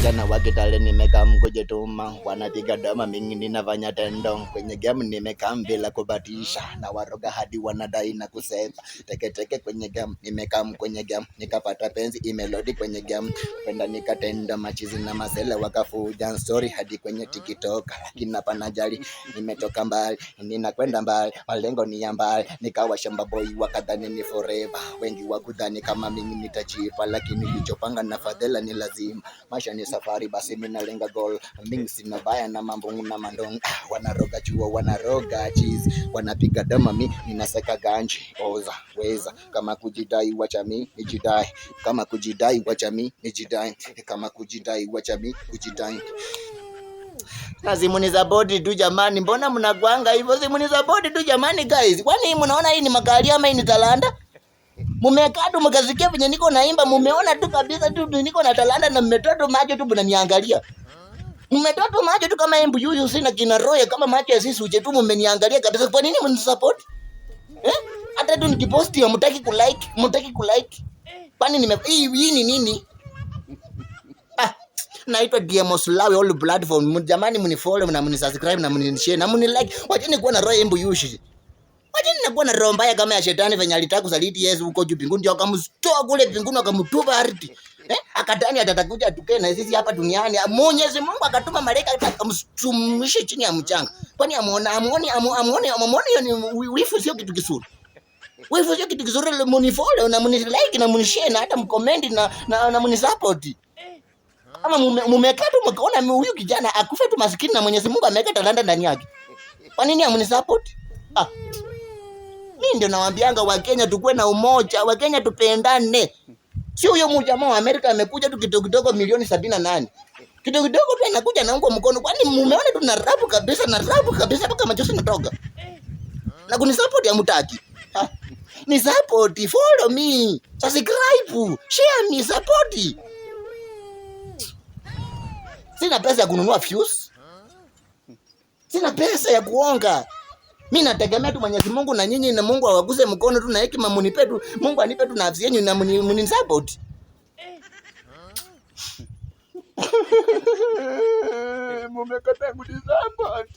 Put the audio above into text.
Vijana wa Kitale nimekaa mkujituma, wanapiga dama mingi ninafanya tendo. Kwenye game nimekaa bila kubatisha, na waroga hadi wanadai na kusema. Teke kwenye game, nimekaa kwenye game, nikapata penzi imelodi kwenye game. Penda nikatenda machizi na masela wakafuja story hadi kwenye TikTok. Lakini hapa najali, nimetoka mbali, ninakwenda mbali, malengo ni ya mbali. Nikawa shamba boy wakadhani ni forever, wengi wakudhani kama mimi nitajipa, lakini nilichopanga na fadhila ni lazima. Maisha ni safari, basi mimi nalenga goal. Mimi sina baya na mambo na mandong. Wanaroga chuo, wanaroga cheese, wanapiga dama, mimi ninaseka ganji. Oza weza, kama kujidai wacha mimi nijidai, kama kujidai wacha mimi nijidai, kama kujidai wacha mimi kujidai. Simuni za body tu jamani, mbona mnakwanga hivyo? Simuni za body tu jamani guys. Kwani mnaona hii ni magari ama hii ni talanta? Mumekaa tu mkasikia venye niko naimba, mumeona tu kabisa tu niko na talanta na mmetoa tu macho tu mnaniangalia. Mmetoa tu macho tu kama embu yuyu sina kina roya kama macho ya sisi uje tu mmeniangalia kabisa. Kwa nini mnisupport? Hata tu nikiposti hamtaki kulike. Kwani hii ni nini? Naitwa Diamos Lawe all platform. Jamani mnifollow na mnisubscribe na mnishare na mnilike. Wacheni kuwa na roho embu yushi. Wacheni nakuwa na roho mbaya kama ya shetani venye alitaka kusaliti Yesu huko juu mbinguni, ndio akamstoa kule mbinguni akamtupa ardhi. Akadhani atatakuja atuke na sisi hapa duniani. Mwenyezi Mungu akatuma malaika akamstumisha chini ya mchanga. Kwani amuone hiyo ni wifu sio kitu kizuri. Wifu sio kitu kizuri. Mnifollow na mnilike na mnishare na hata mcomment na mnisupport. Kama mumekaa tu mkaona huyu kijana akufa tu maskini na Mwenyezi Mungu ameweka talanta ndani yake. Kwa nini hamnisupport? Mimi ndio nawaambianga Wakenya tukue na umoja, Wakenya tupendane. Sio huyo mjamaa wa Amerika amekuja tu kidogo milioni 78. Kidogo tu anakuja na ungo mkono. Kwani mumeona tu na rabu kabisa mpaka machozi natoka. Na kunisupport hamtaki. Ni support, follow me, subscribe, share me, support. Sina pesa ya kununua views. Sina pesa ya kuonga. Mimi nategemea tu Mwenyezi Mungu na nyinyi, na Mungu awaguze mkono tu na hekima munipe tu. Mungu anipe tu nafsi yenu na mnisupport. Mumekataa kunisupport.